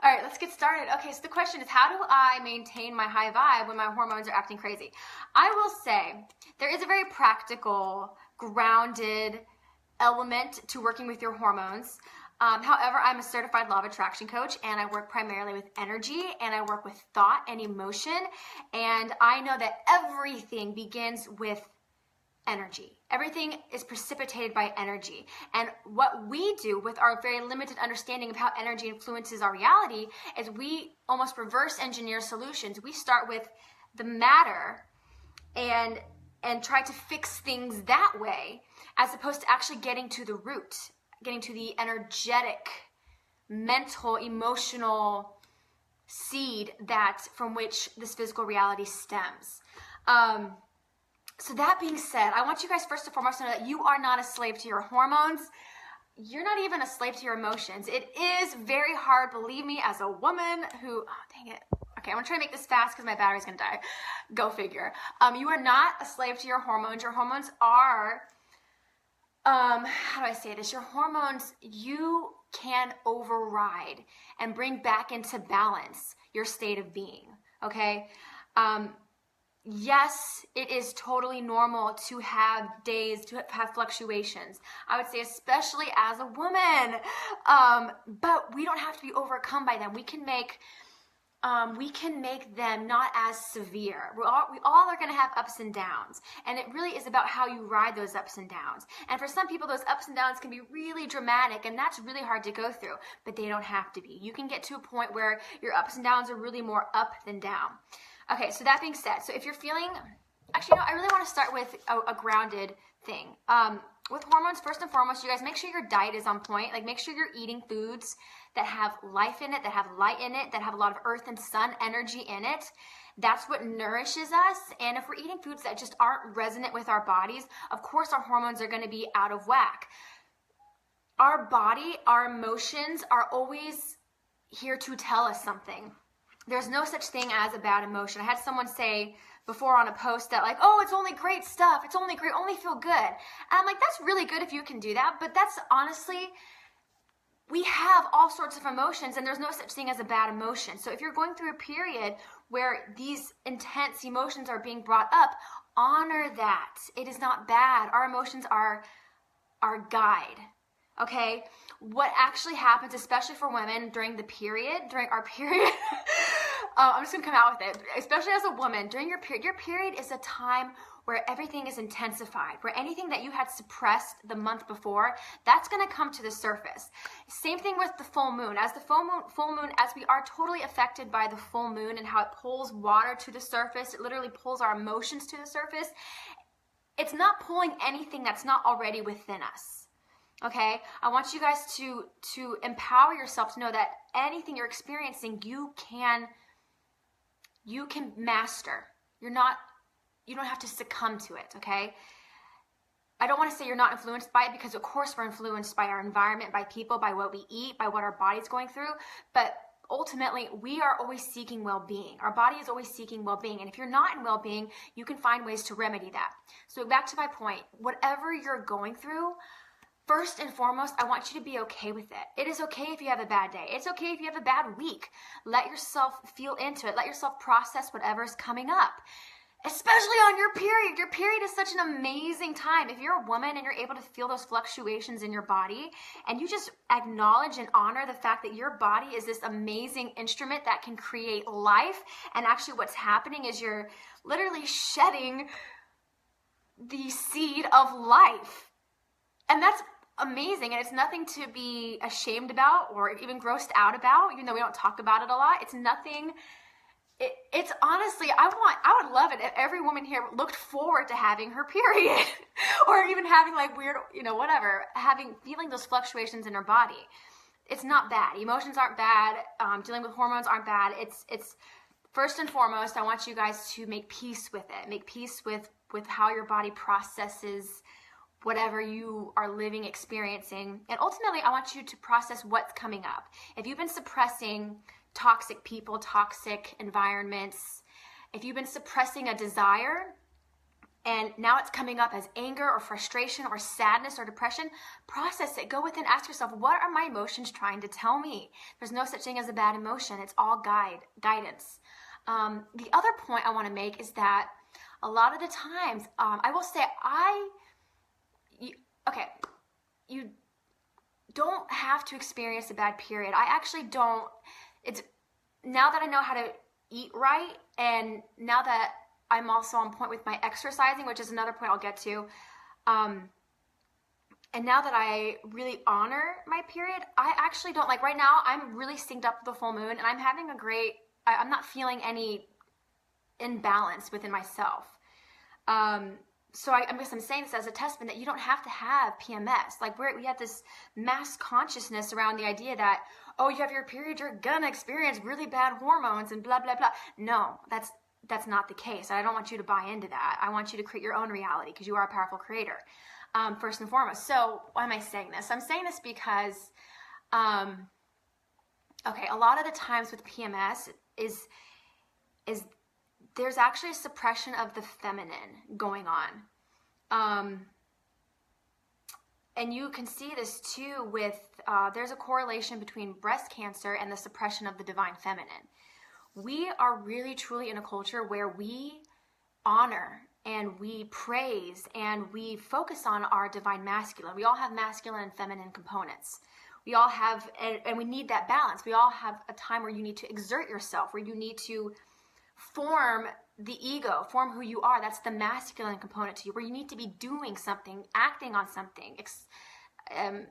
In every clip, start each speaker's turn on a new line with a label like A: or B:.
A: All right, let's get started. Okay, so the question is, how do I maintain my high vibe when my hormones are acting crazy? I will say there is a very practical, grounded element to working with your hormones. However, I'm a certified law of attraction coach, and I work primarily with energy, and I work with thought and emotion, and I know that everything begins with energy. Everything is precipitated by energy. And what we do with our very limited understanding of how energy influences our reality is we almost reverse engineer solutions. We start with the matter and try to fix things that way, as opposed to actually getting to the root, getting to the energetic, mental, emotional seed from which this physical reality stems. So that being said, I want you guys first and foremost to know that you are not a slave to your hormones. You're not even a slave to your emotions. It is very hard, believe me, as a woman who, oh, dang it. Okay, I'm gonna try to make this fast because my battery's gonna die. Go figure. You are not a slave to your hormones. Your hormones are, how do I say this? Your hormones, you can override and bring back into balance your state of being, okay? Yes, it is totally normal to have days, to have fluctuations. I would say especially as a woman, but we don't have to be overcome by them. We can make them not as severe. We all are going to have ups and downs, and it really is about how you ride those ups and downs. And for some people, those ups and downs can be really dramatic, and that's really hard to go through, but they don't have to be. You can get to a point where your ups and downs are really more up than down. Okay, so that being said, so if you're feeling, actually, I really want to start with a grounded thing. With hormones, first and foremost, you guys make sure your diet is on point. Like, make sure you're eating foods that have life in it, that have light in it, that have a lot of earth and sun energy in it. That's what nourishes us. And if we're eating foods that just aren't resonant with our bodies, of course our hormones are going to be out of whack. Our body, our emotions are always here to tell us something. There's no such thing as a bad emotion. I had someone say before on a post that, like, oh, it's only great stuff. It's only great, only feel good. And I'm like, that's really good if you can do that. But that's honestly, we have all sorts of emotions, and there's no such thing as a bad emotion. So if you're going through a period where these intense emotions are being brought up, honor that. It is not bad. Our emotions are our guide. Okay, what actually happens, especially for women during our period, I'm just gonna come out with it, especially as a woman, during your period is a time where everything is intensified, where anything that you had suppressed the month before, that's gonna come to the surface. Same thing with the full moon. As the full moon, as we are totally affected by the full moon and how it pulls water to the surface, it literally pulls our emotions to the surface. It's not pulling anything that's not already within us. Okay, I want you guys to empower yourself to know that anything you're experiencing, you can master. You don't have to succumb to it, okay? I don't want to say you're not influenced by it, because of course we're influenced by our environment, by people, by what we eat, by what our body's going through, but ultimately, we are always seeking well-being. Our body is always seeking well-being. And if you're not in well-being, you can find ways to remedy that. So back to my point, whatever you're going through, first and foremost, I want you to be okay with it. It is okay if you have a bad day. It's okay if you have a bad week. Let yourself feel into it. Let yourself process whatever's coming up, especially on your period. Your period is such an amazing time. If you're a woman and you're able to feel those fluctuations in your body, and you just acknowledge and honor the fact that your body is this amazing instrument that can create life, and actually what's happening is you're literally shedding the seed of life. And that's amazing, and it's nothing to be ashamed about or even grossed out about, even though we don't talk about it a lot. It's nothing. It's honestly, I would love it if every woman here looked forward to having her period or even having like weird, whatever, feeling those fluctuations in her body. It's not bad. Emotions aren't bad. Dealing with hormones aren't bad. It's first and foremost, I want you guys to make peace with it. Make peace with how your body processes whatever you are living, experiencing. And ultimately, I want you to process what's coming up. If you've been suppressing toxic people, toxic environments, if you've been suppressing a desire and now it's coming up as anger or frustration or sadness or depression, process it. Go within, ask yourself, what are my emotions trying to tell me? There's no such thing as a bad emotion. It's all guidance. The other point I want to make is that a lot of the times, I will say, you don't have to experience a bad period. I actually don't. It's now that I know how to eat right, and now that I'm also on point with my exercising, which is another point I'll get to, and now that I really honor my period, I actually don't, like right now, I'm really synced up with the full moon, and I'm having I'm not feeling any imbalance within myself. So I guess I'm saying this as a testament that you don't have to have PMS. Like we have this mass consciousness around the idea that, oh, you have your period, you're gonna experience really bad hormones and blah, blah, blah. No, that's not the case. I don't want you to buy into that. I want you to create your own reality because you are a powerful creator, first and foremost. So why am I saying this? I'm saying this because, a lot of the times with PMS is there's actually a suppression of the feminine going on. And you can see this too with, there's a correlation between breast cancer and the suppression of the divine feminine. We are really truly in a culture where we honor and we praise and we focus on our divine masculine. We all have masculine and feminine components. We all have, and we need that balance. We all have a time where you need to exert yourself, where you need to form the ego, form who you are. That's the masculine component to you, where you need to be doing something, acting on something,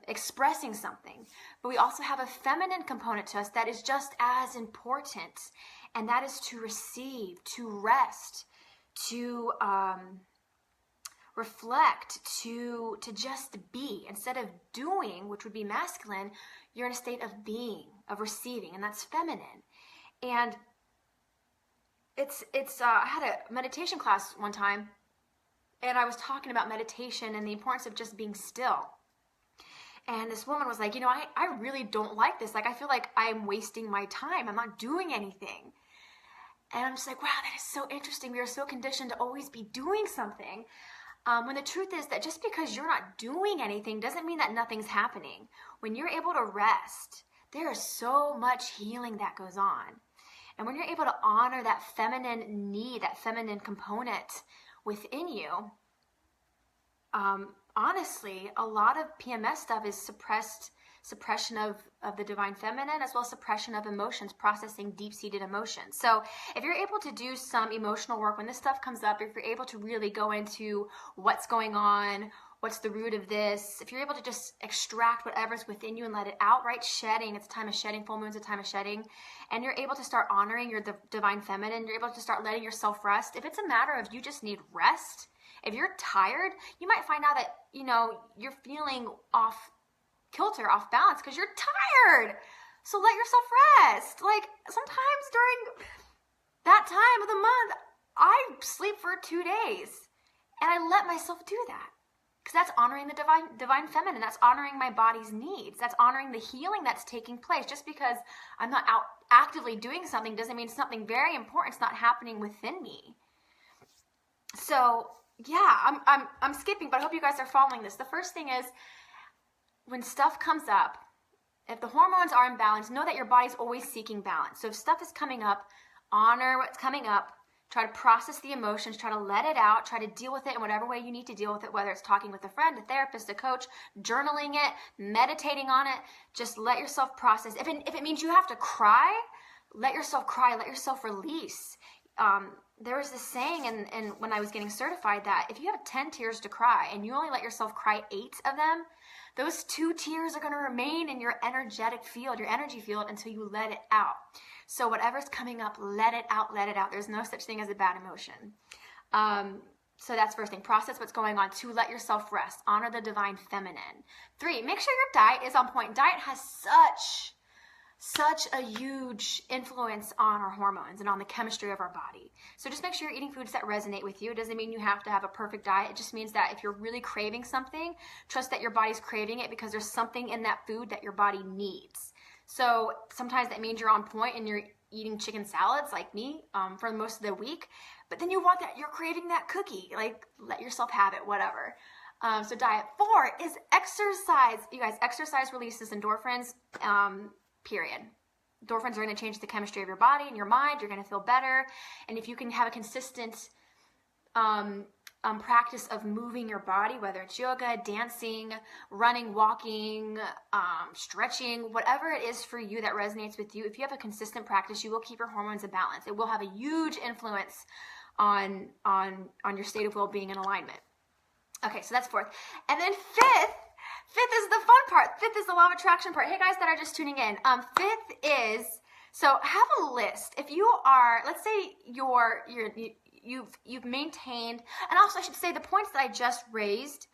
A: expressing something. But we also have a feminine component to us that is just as important, and that is to receive, to rest, to reflect, to just be. Instead of doing, which would be masculine, you're in a state of being, of receiving, and that's feminine. And I had a meditation class one time, and I was talking about meditation and the importance of just being still. And this woman was like, I really don't like this. Like, I feel like I'm wasting my time. I'm not doing anything. And I'm just like, wow, that is so interesting. We are so conditioned to always be doing something. When the truth is that just because you're not doing anything doesn't mean that nothing's happening. When you're able to rest, there is so much healing that goes on. And when you're able to honor that feminine need, that feminine component within you, honestly, a lot of PMS stuff is suppression of the divine feminine, as well as suppression of emotions, processing deep-seated emotions. So if you're able to do some emotional work when this stuff comes up, if you're able to really go into what's going on, what's the root of this, if you're able to just extract whatever's within you and let it out, right? Shedding, it's a time of shedding. Full moon's a time of shedding. And you're able to start honoring your divine feminine. You're able to start letting yourself rest. If it's a matter of you just need rest, if you're tired, you might find out that, you're feeling off kilter, off balance because you're tired. So let yourself rest. Like sometimes during that time of the month, I sleep for 2 days and I let myself do that. Because that's honoring the divine feminine. That's honoring my body's needs. That's honoring the healing that's taking place. Just because I'm not out actively doing something doesn't mean something very important's not happening within me. So yeah, I'm skipping, but I hope you guys are following this. The first thing is, when stuff comes up, if the hormones are imbalanced, know that your body's always seeking balance. So if stuff is coming up, honor what's coming up. Try to process the emotions, try to let it out, try to deal with it in whatever way you need to deal with it, whether it's talking with a friend, a therapist, a coach, journaling it, meditating on it. Just let yourself process. If it means you have to cry, let yourself cry, let yourself release. There was this saying and when I was getting certified that if you have 10 tears to cry and you only let yourself cry 8 of them, those 2 tears are going to remain in your energetic field, your energy field, until you let it out. So whatever's coming up, let it out, let it out. There's no such thing as a bad emotion. So that's first thing. Process what's going on. 2, let yourself rest. Honor the divine feminine. 3, make sure your diet is on point. Diet has such a huge influence on our hormones and on the chemistry of our body. So just make sure you're eating foods that resonate with you. It doesn't mean you have to have a perfect diet. It just means that if you're really craving something, trust that your body's craving it because there's something in that food that your body needs. So sometimes that means you're on point and you're eating chicken salads like me for most of the week. But then you want that, you're craving that cookie. Like, let yourself have it, whatever. So diet. 4 is exercise. You guys, exercise releases endorphins, period. Endorphins are going to change the chemistry of your body and your mind. You're going to feel better. And if you can have a consistent practice of moving your body, whether it's yoga, dancing, running, walking, stretching, whatever it is for you that resonates with you, if you have a consistent practice, you will keep your hormones in balance. It will have a huge influence on your state of well-being and alignment. Okay, so that's 4th. And then 5th is the fun part. 5th is the law of attraction part. Hey guys that are just tuning in. 5th is, so have a list. If you are, let's say you've maintained, and also I should say the points that I just raised,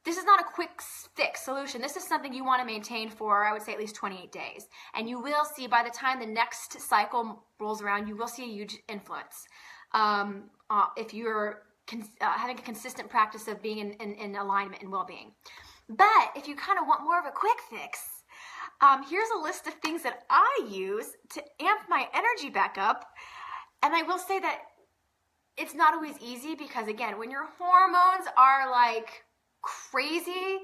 A: this is not a quick fix solution. This is something you want to maintain for, I would say, at least 28 days. And you will see by the time the next cycle rolls around, you will see a huge influence. If you're having a consistent practice of being in alignment and well-being. But if you kind of want more of a quick fix, here's a list of things that I use to amp my energy back up. And I will say that it's not always easy because, again, when your hormones are like crazy,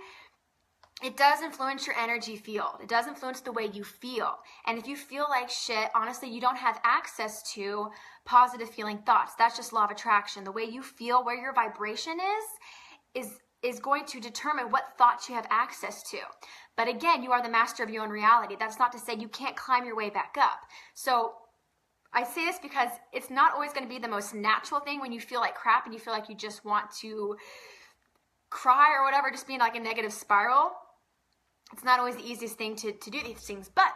A: it does influence your energy field. It does influence the way you feel. And if you feel like shit, honestly, you don't have access to positive feeling thoughts. That's just law of attraction. The way you feel, where your vibration is going to determine what thoughts you have access to. But again, you are the master of your own reality. That's not to say you can't climb your way back up. So I say this because it's not always going to be the most natural thing when you feel like crap and you feel like you just want to cry or whatever, just being like a negative spiral. It's not always the easiest thing to do these things, but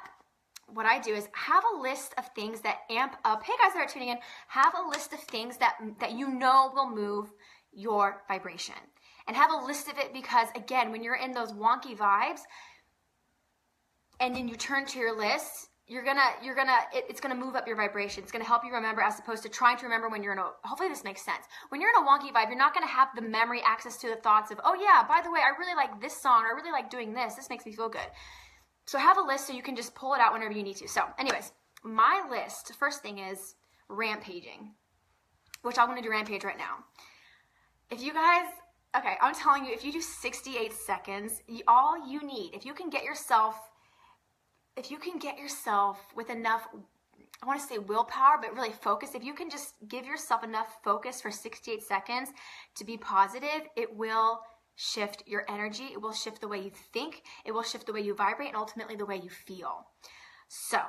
A: what I do is have a list of things that amp up. Hey guys that are tuning in, have a list of things that you know will move your vibration. And have a list of it because, again, when you're in those wonky vibes and then you turn to your list, it's gonna move up your vibration. It's gonna help you remember as opposed to trying to remember when you're in a, hopefully this makes sense. When you're in a wonky vibe, you're not gonna have the memory access to the thoughts of, oh yeah, by the way, I really like this song, or I really like doing this. This makes me feel good. So have a list so you can just pull it out whenever you need to. So anyways, my list, first thing is rampaging, which I'm gonna do Rampage right now. If you guys, okay, I'm telling you, if you do 68 seconds, all you need, if you can get yourself with enough, I want to say willpower, but really focus, if you can just give yourself enough focus for 68 seconds to be positive, it will shift your energy. It will shift the way you think. It will shift the way you vibrate and ultimately the way you feel. So,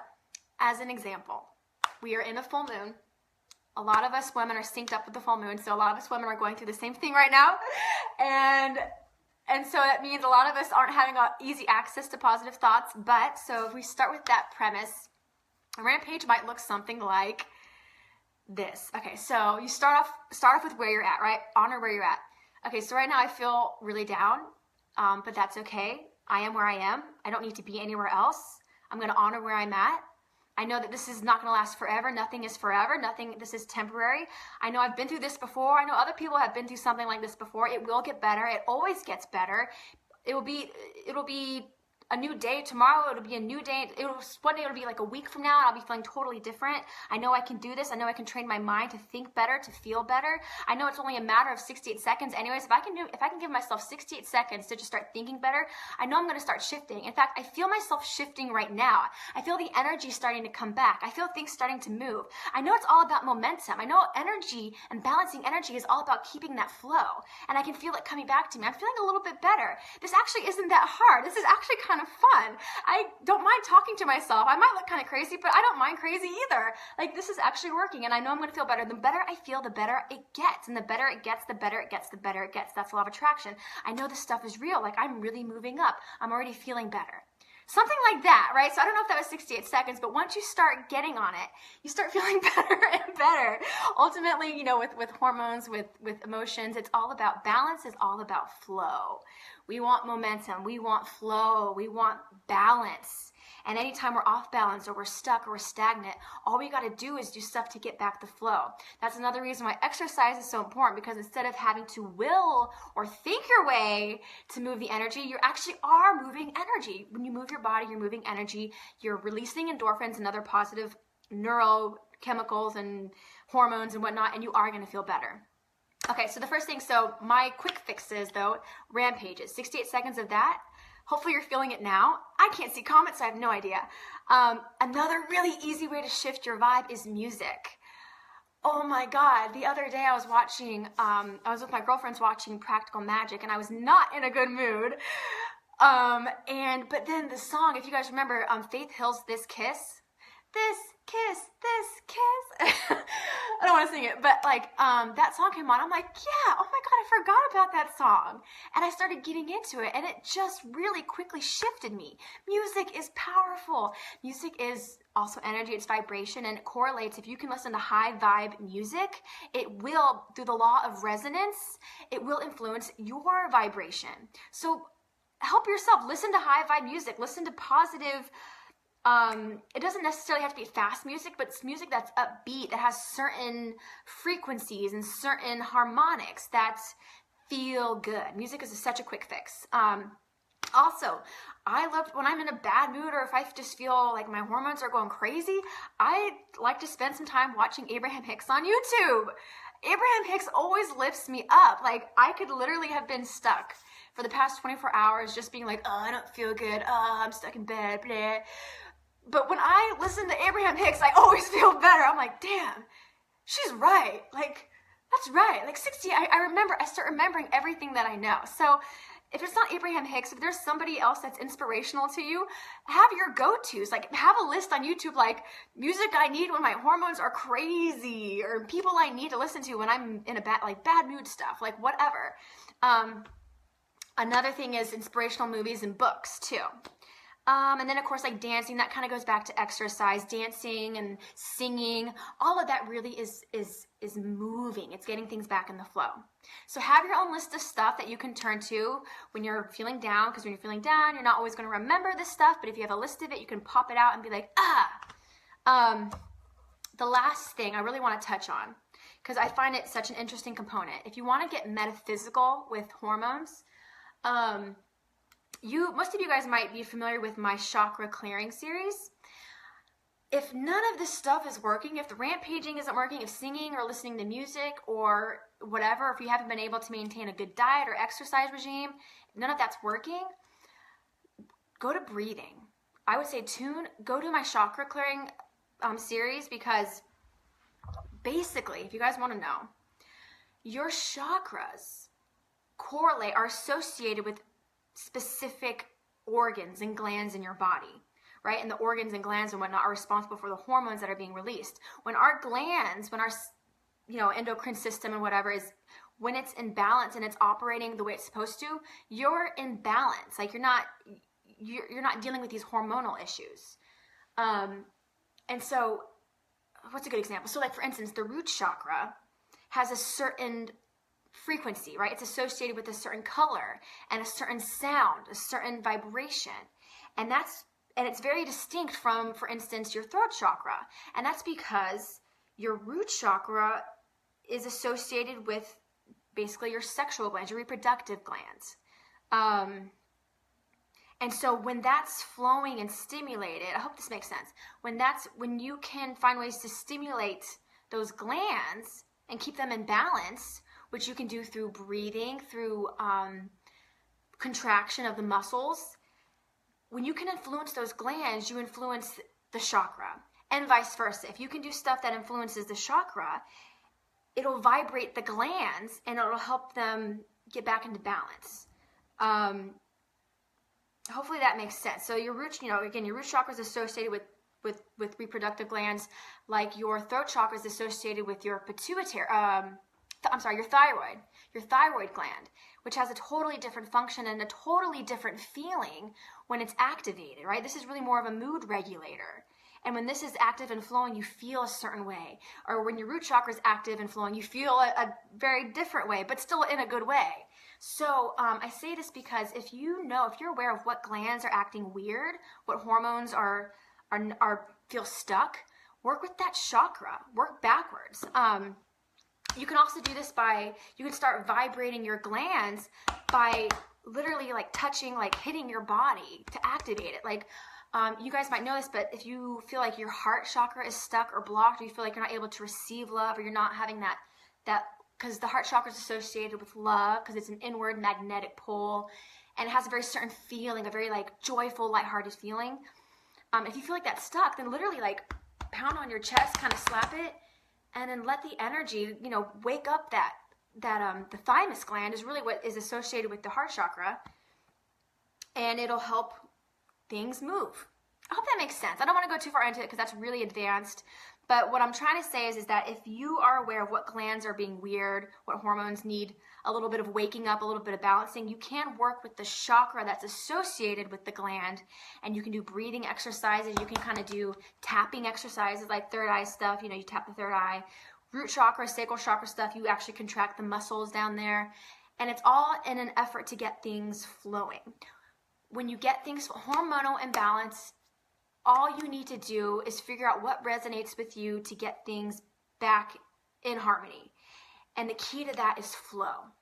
A: as an example, we are in a full moon. A lot of us women are synced up with the full moon, so a lot of us women are going through the same thing right now. And so that means a lot of us aren't having easy access to positive thoughts. But so if we start with that premise, a rampage might look something like this. Okay, so you start off with where you're at, right? Honor where you're at. Okay, so right now I feel really down, but that's okay. I am where I am. I don't need to be anywhere else. I'm going to honor where I'm at. I know that this is not going to last forever. Nothing is forever. This is temporary. I know I've been through this before. I know other people have been through something like this before. It will get better. It always gets better. It'll be a new day tomorrow. It'll be a new day. One day it'll be like a week from now and I'll be feeling totally different. I know I can do this. I know I can train my mind to think better, to feel better. I know it's only a matter of 68 seconds. Anyways, if I can give myself 68 seconds to just start thinking better, I know I'm going to start shifting. In fact, I feel myself shifting right now. I feel the energy starting to come back. I feel things starting to move. I know it's all about momentum. I know energy and balancing energy is all about keeping that flow. And I can feel it coming back to me. I'm feeling a little bit better. This actually isn't that hard. This is actually kind of fun. I don't mind talking to myself. I might look kind of crazy, but I don't mind crazy either. Like, this is actually working, and I know I'm going to feel better. The better I feel, the better it gets. And the better it gets, the better it gets, the better it gets. That's the law of attraction. I know this stuff is real. Like, I'm really moving up. I'm already feeling better. Something like that, right? So I don't know if that was 68 seconds, but once you start getting on it, you start feeling better and better. Ultimately, you know, with hormones, with emotions, it's all about balance. It's all about flow. We want momentum. We want flow. We want balance. And anytime we're off balance or we're stuck or we're stagnant, all we got to do is do stuff to get back the flow. That's another reason why exercise is so important, because instead of having to will or think your way to move the energy, you actually are moving energy. When you move your body, you're moving energy. You're releasing endorphins and other positive neurochemicals and hormones and whatnot, and you are going to feel better. Okay, so the first thing, so my quick fixes though, Rant Pages, 68 seconds of that. Hopefully you're feeling it now. I can't see comments, so I have no idea. Another really easy way to shift your vibe is music. Oh my God, the other day I was with my girlfriends watching Practical Magic, and I was not in a good mood. But then the song, if you guys remember, Faith Hill's This Kiss. This kiss, this kiss. I don't want to sing it, but that song came on. I'm like, yeah, oh my God, I forgot about that song. And I started getting into it, and it just really quickly shifted me. Music is powerful. Music is also energy, it's vibration, and it correlates. If you can listen to high vibe music, it will, through the law of resonance, it will influence your vibration. So help yourself. Listen to high vibe music. Listen to positive. It doesn't necessarily have to be fast music, but it's music that's upbeat, that has certain frequencies and certain harmonics that feel good. Music is such a quick fix. Also, I love when I'm in a bad mood, or if I just feel like my hormones are going crazy, I like to spend some time watching Abraham Hicks on YouTube. Abraham Hicks always lifts me up. Like, I could literally have been stuck for the past 24 hours just being like, oh, I don't feel good. Oh, I'm stuck in bed. Blah. But when I listen to Abraham Hicks, I always feel better. I'm like, damn, she's right. Like, that's right. Like 60, I start remembering everything that I know. So if it's not Abraham Hicks, if there's somebody else that's inspirational to you, have your go-tos. Like, have a list on YouTube, like music I need when my hormones are crazy, or people I need to listen to when I'm in a bad mood stuff, like whatever. Another thing is inspirational movies and books too. And then of course, like dancing, that kind of goes back to exercise. Dancing and singing, all of that really is moving. It's getting things back in the flow. So have your own list of stuff that you can turn to when you're feeling down, because when you're feeling down, you're not always going to remember this stuff, but if you have a list of it, you can pop it out and be like, the last thing I really want to touch on, because I find it such an interesting component. If you want to get metaphysical with hormones, most of you guys might be familiar with my chakra clearing series. If none of this stuff is working, if the rant paging isn't working, if singing or listening to music or whatever, if you haven't been able to maintain a good diet or exercise regime, if none of that's working, go to breathing. I would say go to my chakra clearing series, because basically, if you guys want to know, your chakras are associated with specific organs and glands in your body, right? And the organs and glands and whatnot are responsible for the hormones that are being released. When our glands, when our endocrine system and whatever when it's in balance and it's operating the way it's supposed to, you're in balance. Like you're not dealing with these hormonal issues. And so what's a good example? So like for instance, the root chakra has a certain frequency, right? It's associated with a certain color and a certain sound, a certain vibration. And it's very distinct from, for instance, your throat chakra. And that's because your root chakra is associated with basically your sexual glands, your reproductive glands. And so when that's flowing and stimulated, I hope this makes sense. When you can find ways to stimulate those glands and keep them in balance, which you can do through breathing, through contraction of the muscles. When you can influence those glands, you influence the chakra, and vice versa. If you can do stuff that influences the chakra, it'll vibrate the glands and it'll help them get back into balance. Hopefully that makes sense. So your root, again, your root chakra is associated with reproductive glands, like your throat chakra is associated with your pituitary, your thyroid gland, which has a totally different function and a totally different feeling when it's activated, right? This is really more of a mood regulator. And when this is active and flowing, you feel a certain way. Or when your root chakra is active and flowing, you feel a very different way, but still in a good way. So I say this because if you're aware of what glands are acting weird, what hormones are feel stuck, work with that chakra. Work backwards. You can also do this you can start vibrating your glands by literally like touching, like hitting your body to activate it. Like you guys might know this, but if you feel like your heart chakra is stuck or blocked, or you feel like you're not able to receive love, or you're not having that because the heart chakra is associated with love, because it's an inward magnetic pull, and it has a very certain feeling, a very like joyful, lighthearted feeling. If you feel like that's stuck, then literally like pound on your chest, kind of slap it, and then let the energy, wake up the thymus gland is really what is associated with the heart chakra, and it'll help things move. I hope that makes sense. I don't want to go too far into it because that's really advanced. But what I'm trying to say is that if you are aware of what glands are being weird, what hormones need a little bit of waking up, a little bit of balancing, you can work with the chakra that's associated with the gland, and you can do breathing exercises. You can kind of do tapping exercises like third eye stuff. You tap the third eye. Root chakra, sacral chakra stuff, you actually contract the muscles down there. And it's all in an effort to get things flowing. When you get things hormonal imbalance, all you need to do is figure out what resonates with you to get things back in harmony. And the key to that is flow.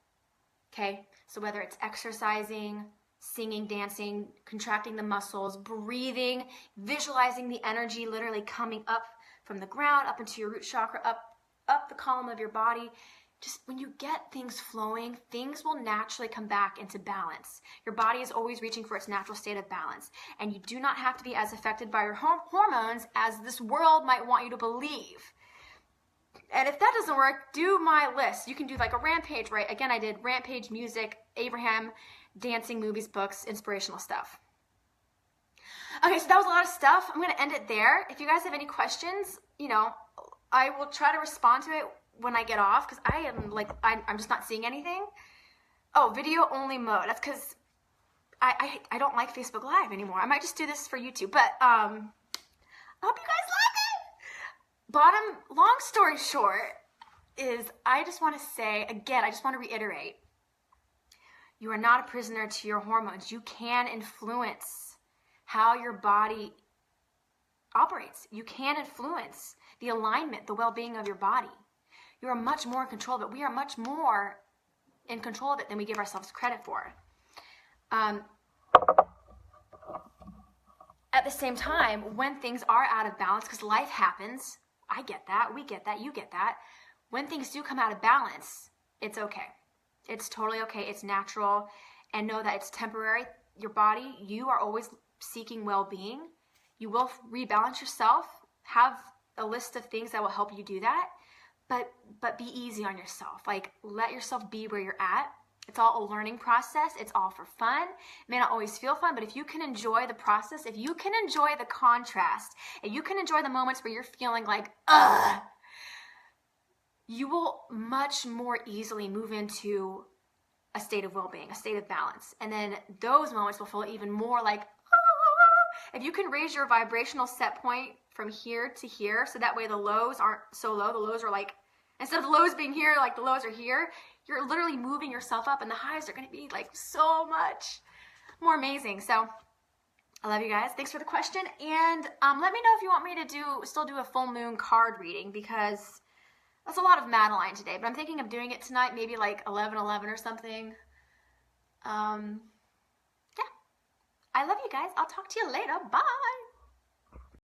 A: Okay? So whether it's exercising, singing, dancing, contracting the muscles, breathing, visualizing the energy literally coming up from the ground, up into your root chakra, up the column of your body. Just when you get things flowing, things will naturally come back into balance. Your body is always reaching for its natural state of balance. And you do not have to be as affected by your hormones as this world might want you to believe. And if that doesn't work, do my list. You can do like a Rant Page, right? Again, I did Rant Page, music, Abraham, dancing, movies, books, inspirational stuff. Okay, so that was a lot of stuff. I'm going to end it there. If you guys have any questions, I will try to respond to it when I get off, because I'm just not seeing anything. Oh, video only mode. That's because I don't like Facebook Live anymore. I might just do this for YouTube, but I hope you guys like it. Long story short is I just want to say, again, I just want to reiterate, you are not a prisoner to your hormones. You can influence how your body operates. You can influence the alignment, the well-being of your body. You are much more in control of it. We are much more in control of it than we give ourselves credit for. At the same time, when things are out of balance, because life happens, I get that, we get that, you get that. When things do come out of balance, it's okay. It's totally okay. It's natural. And know that it's temporary. Your body, you are always seeking well-being. You will rebalance yourself. Have a list of things that will help you do that. But be easy on yourself. Like, let yourself be where you're at. It's all a learning process. It's all for fun. It may not always feel fun, but if you can enjoy the process, if you can enjoy the contrast, if you can enjoy the moments where you're feeling like, you will much more easily move into a state of well-being, a state of balance. And then those moments will feel even more like, if you can raise your vibrational set point from here to here, so that way the lows aren't so low. The lows are like, instead of the lows being here, like the lows are here, you're literally moving yourself up, and the highs are going to be like so much more amazing. So I love you guys. Thanks for the question. And let me know if you want me to still do a full moon card reading, because that's a lot of Madeline today, but I'm thinking of doing it tonight, maybe like 11:11 or something. Yeah. I love you guys. I'll talk to you later. Bye.